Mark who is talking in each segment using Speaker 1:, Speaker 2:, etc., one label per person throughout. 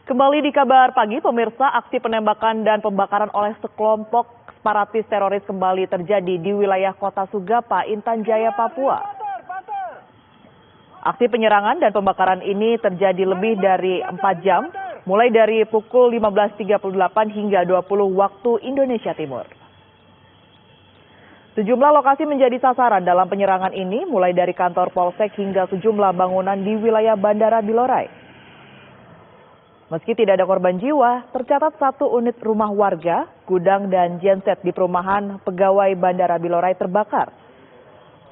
Speaker 1: Kembali di kabar pagi, pemirsa, aksi penembakan dan pembakaran oleh sekelompok separatis teroris kembali terjadi di wilayah Kota Sugapa, Intan Jaya, Papua. Aksi penyerangan dan pembakaran ini terjadi lebih dari 4 jam, mulai dari pukul 15.38 hingga 20 waktu Indonesia Timur. Sejumlah lokasi menjadi sasaran dalam penyerangan ini, mulai dari kantor Polsek hingga sejumlah bangunan di wilayah Bandara Bilorai. Meski tidak ada korban jiwa, tercatat 1 unit rumah warga, gudang dan genset di perumahan pegawai Bandara Bilorai terbakar.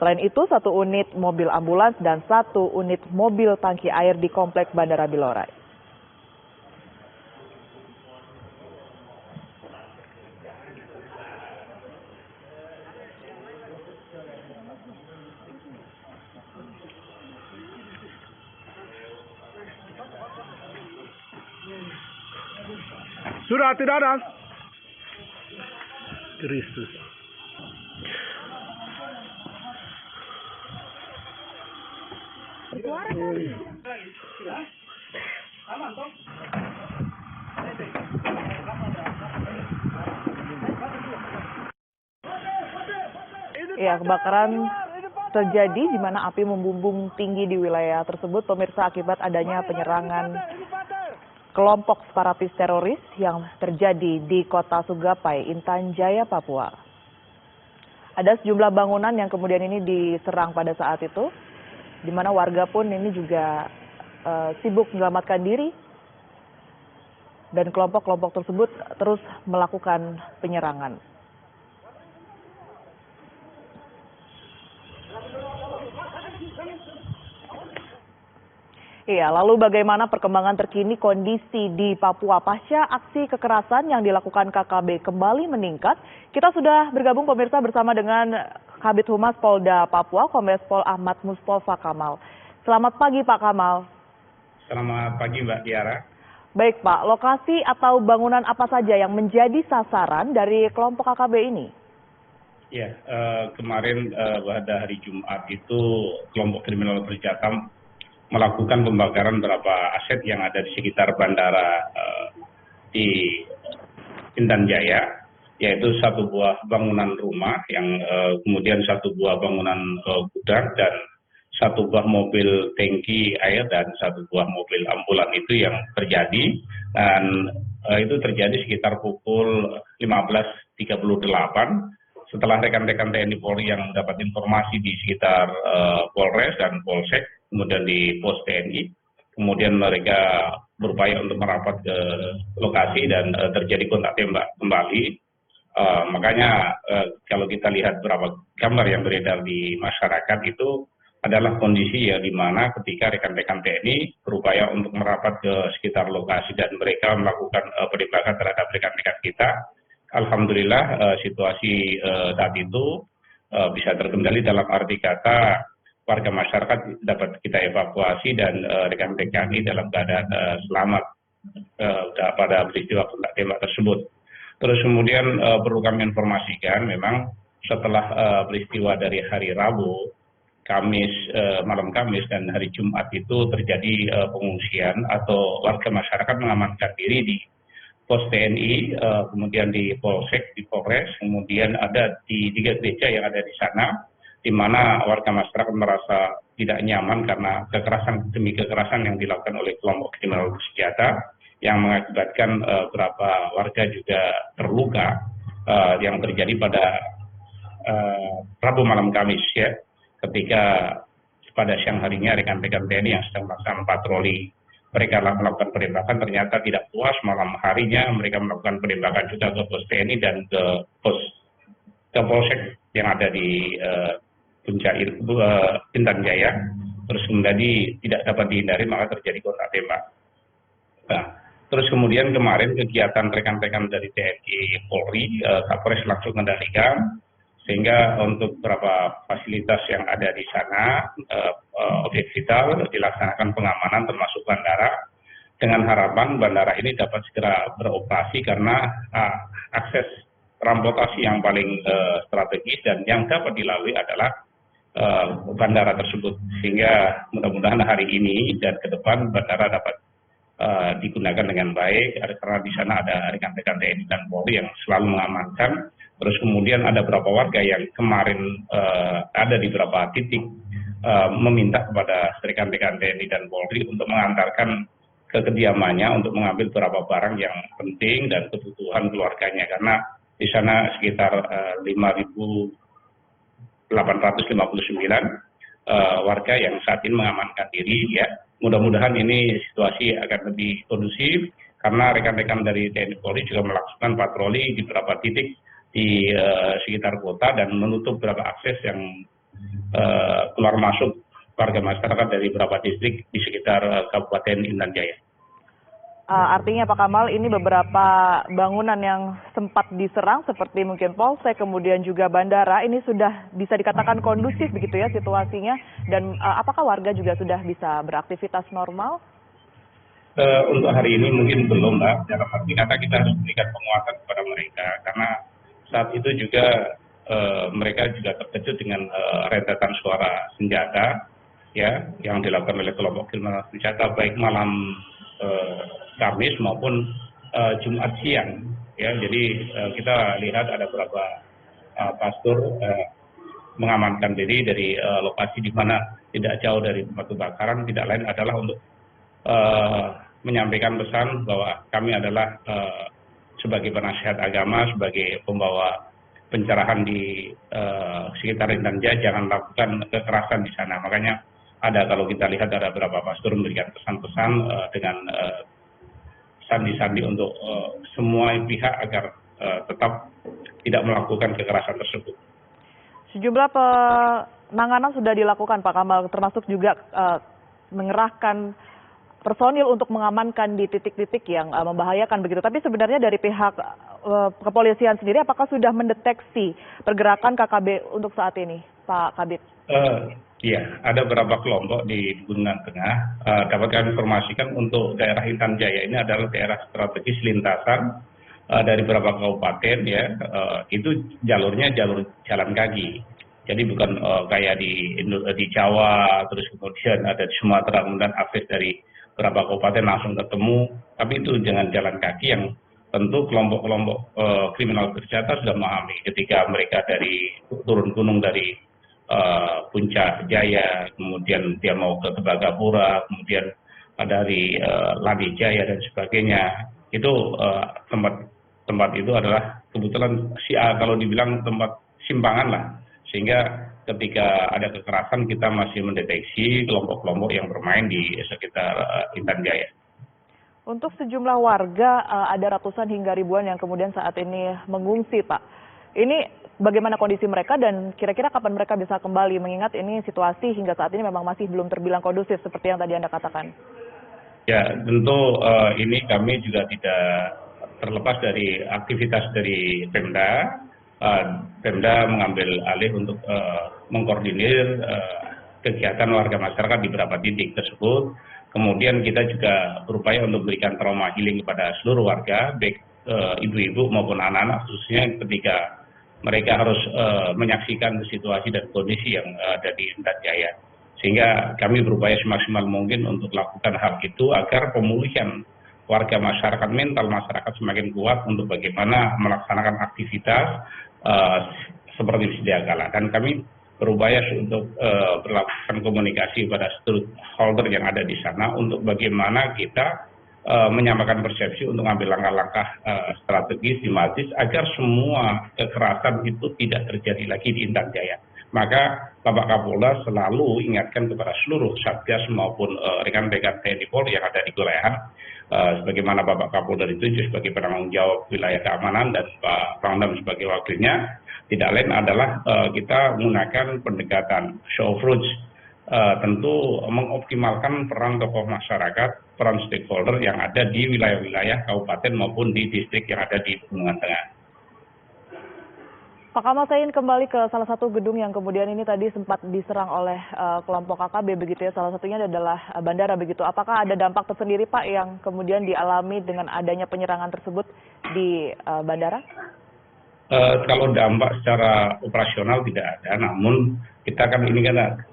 Speaker 1: Selain itu, 1 unit mobil ambulans dan 1 unit mobil tangki air di kompleks Bandara Bilorai.
Speaker 2: Sudah tidak ada. Kristus.
Speaker 1: Ya, kebakaran terjadi di mana api membumbung tinggi di wilayah tersebut, pemirsa, akibat adanya penyerangan kelompok separatis teroris yang terjadi di Kota Sugapai, Intan Jaya, Papua. Ada sejumlah bangunan yang kemudian ini diserang pada saat itu, di mana warga pun ini juga sibuk menyelamatkan diri, dan kelompok-kelompok tersebut terus melakukan penyerangan. Iya, lalu bagaimana perkembangan terkini kondisi di Papua pasca aksi kekerasan yang dilakukan KKB kembali meningkat? Kita sudah bergabung pemirsa bersama dengan Kabid Humas Polda Papua, Kombes Pol Ahmad Mustafa Kamal. Selamat pagi Pak Kamal.
Speaker 3: Selamat pagi Mbak Tiara.
Speaker 1: Baik Pak, lokasi atau bangunan apa saja yang menjadi sasaran dari kelompok KKB ini?
Speaker 3: Ya, kemarin pada hari Jumat itu kelompok kriminal bersenjata melakukan pembakaran beberapa aset yang ada di sekitar bandara di Intan Jaya, yaitu 1 buah bangunan rumah, yang kemudian 1 buah bangunan gudang, dan 1 buah mobil tangki air, dan 1 buah mobil ambulan itu yang terjadi. Dan itu terjadi sekitar pukul 15.38 setelah rekan-rekan TNI Polri yang mendapat informasi di sekitar Polres dan Polsek, kemudian di pos TNI, kemudian mereka berupaya untuk merapat ke lokasi dan terjadi kontak tembak kembali. Makanya kalau kita lihat beberapa gambar yang beredar di masyarakat itu adalah kondisi ya di mana ketika rekan-rekan TNI berupaya untuk merapat ke sekitar lokasi dan mereka melakukan penembakan terhadap rekan-rekan kita. Alhamdulillah situasi saat itu bisa terkendali, dalam arti kata warga masyarakat dapat kita evakuasi dan rekan-rekan ini dalam keadaan selamat pada peristiwa kontak tembak tersebut. Terus kemudian perlu kami informasikan, memang setelah peristiwa dari hari Rabu, malam Kamis dan hari Jumat itu terjadi pengungsian atau warga masyarakat mengamankan diri di pos TNI, kemudian di Polsek, di Polres, kemudian ada di 3 gereja yang ada di sana, di mana warga masyarakat merasa tidak nyaman karena kekerasan demi kekerasan yang dilakukan oleh kelompok kriminal bersenjata yang mengakibatkan beberapa warga juga terluka, yang terjadi pada Rabu malam Kamis ya, ketika pada siang harinya rekan-rekan TNI yang sedang melaksanakan patroli mereka melakukan penembakan, ternyata tidak puas, malam harinya mereka melakukan penembakan juga ke pos TNI dan ke Polsek yang ada di Intan Jaya. Terus kemudian tidak dapat dihindari, maka terjadi kontak tembak. Nah, terus kemudian kemarin kegiatan rekan-rekan dari TNI Polri, Kapolres langsung mengendalikan, sehingga untuk beberapa fasilitas yang ada di sana, objek vital, dilaksanakan pengamanan termasuk bandara, dengan harapan bandara ini dapat segera beroperasi karena akses transportasi yang paling strategis dan yang dapat dilalui adalah bandara tersebut. Sehingga mudah-mudahan hari ini dan ke depan bandara dapat digunakan dengan baik, karena di sana ada rekan-rekan TNI dan Polri yang selalu mengamankan. Terus kemudian ada beberapa warga yang kemarin ada di beberapa titik meminta kepada rekan-rekan TNI dan Polri untuk mengantarkan ke kediamannya untuk mengambil beberapa barang yang penting dan kebutuhan keluarganya, karena di sana sekitar 5.859 warga yang saat ini mengamankan diri ya. Mudah-mudahan ini situasi akan lebih kondusif karena rekan-rekan dari TNI Polri juga melakukan patroli di beberapa titik di sekitar kota dan menutup beberapa akses yang keluar masuk warga masyarakat dari beberapa distrik di sekitar Kabupaten Intan Jaya.
Speaker 1: Artinya Pak Kamal, ini beberapa bangunan yang sempat diserang seperti mungkin Polsek, kemudian juga bandara, ini sudah bisa dikatakan kondusif begitu ya situasinya, dan apakah warga juga sudah bisa beraktivitas normal?
Speaker 3: Untuk hari ini mungkin belum, Mbak. Dalam arti kata kita harus berikan penguatan kepada mereka, karena saat itu juga mereka juga terkejut dengan rentetan suara senjata ya yang dilakukan oleh kelompok kriminal senjata baik malam Kamis maupun Jumat siang ya. Jadi kita lihat ada beberapa pastor mengamankan diri dari lokasi di mana tidak jauh dari tempat kebakaran, tidak lain adalah untuk menyampaikan pesan bahwa kami adalah sebagai penasihat agama, sebagai pembawa pencerahan di sekitar Intan Jaya, jangan lakukan kekerasan di sana. Makanya ada, kalau kita lihat ada beberapa pastor memberikan pesan-pesan dengan sandi-sandi untuk semua pihak agar tetap tidak melakukan kekerasan tersebut.
Speaker 1: Sejumlah penanganan sudah dilakukan Pak Kamal, termasuk juga mengerahkan personil untuk mengamankan di titik-titik yang membahayakan begitu. Tapi sebenarnya dari pihak kepolisian sendiri, apakah sudah mendeteksi pergerakan KKB untuk saat ini, Pak Kabid?
Speaker 3: Iya, ada beberapa kelompok di Gunung Tengah. Dapat kami informasikan untuk daerah Intan Jaya ini adalah daerah strategis lintasan dari beberapa kabupaten ya. Itu jalurnya jalur jalan kaki. Jadi bukan kayak di Jawa, terus kemudian ada di Sumatera, kemudian akses dari beberapa kabupaten langsung ketemu. Tapi itu dengan jalan kaki yang tentu kelompok-kelompok kriminal bersenjata sudah memahami ketika mereka dari turun gunung dari Puncak Jaya, kemudian dia mau ke Tembagapura, kemudian dari Ladi Jaya dan sebagainya. Itu tempat itu adalah kebetulan kalau dibilang tempat simpangan lah, sehingga ketika ada kekerasan kita masih mendeteksi kelompok-kelompok yang bermain di sekitar Intan Jaya.
Speaker 1: Untuk sejumlah warga ada ratusan hingga ribuan yang kemudian saat ini mengungsi, Pak. Ini bagaimana kondisi mereka dan kira-kira kapan mereka bisa kembali, mengingat ini situasi hingga saat ini memang masih belum terbilang kondusif seperti yang tadi Anda katakan?
Speaker 3: Ya, tentu ini kami juga tidak terlepas dari aktivitas dari Pemda. Pemda mengambil alih untuk mengkoordinir kegiatan warga masyarakat di beberapa titik tersebut. Kemudian kita juga berupaya untuk memberikan trauma healing kepada seluruh warga, baik ibu-ibu maupun anak-anak, khususnya ketika mereka harus menyaksikan situasi dan kondisi yang ada di Intan Jaya. Sehingga kami berupaya semaksimal mungkin untuk melakukan hal itu agar pemulihan warga masyarakat, mental masyarakat semakin kuat untuk bagaimana melaksanakan aktivitas seperti sedia kala. Dan kami berupaya untuk melakukan komunikasi pada stakeholder yang ada di sana untuk bagaimana kita menyampaikan persepsi untuk mengambil langkah-langkah strategis sistematis agar semua kekerasan itu tidak terjadi lagi di Intan Jaya. Maka Bapak Kapolda selalu ingatkan kepada seluruh Satgas maupun rekan-rekan TNI Polri yang ada di wilayah, sebagaimana Bapak Kapolda ditunjuk sebagai penanggung jawab wilayah keamanan dan Pak Pangdam sebagai wakilnya, tidak lain adalah kita menggunakan pendekatan show of fruits, tentu mengoptimalkan peran tokoh masyarakat, peran stakeholder yang ada di wilayah-wilayah kabupaten maupun di distrik yang ada di Pegunungan Tengah.
Speaker 1: Pak Kamal, saya ingin kembali ke salah satu gedung yang kemudian ini tadi sempat diserang oleh kelompok KKB begitu ya, salah satunya adalah bandara begitu. Apakah ada dampak tersendiri Pak yang kemudian dialami dengan adanya penyerangan tersebut di bandara?
Speaker 3: Kalau dampak secara operasional tidak ada, namun kita kan ini kan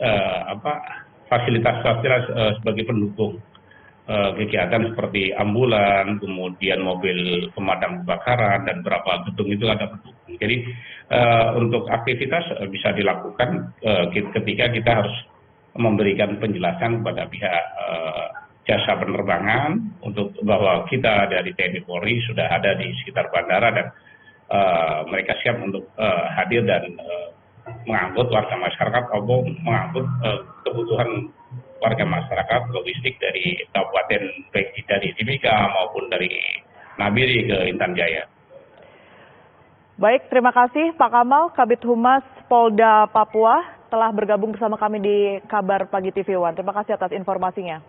Speaker 3: fasilitas sebagai pendukung. kegiatan seperti ambulan, kemudian mobil pemadam kebakaran, dan beberapa gedung itu ada pendukung. Jadi untuk aktivitas bisa dilakukan ketika kita harus memberikan penjelasan kepada pihak jasa penerbangan untuk bahwa kita dari TNI Polri sudah ada di sekitar bandara dan mereka siap untuk hadir dan mengangkut warga masyarakat maupun mengangkut kebutuhan warga masyarakat logistik dari kabupaten baik dari Timika maupun dari Nabire ke Intan Jaya.
Speaker 1: Baik, terima kasih Pak Kamal, Kabid Humas Polda Papua telah bergabung bersama kami di Kabar Pagi TV One. Terima kasih atas informasinya.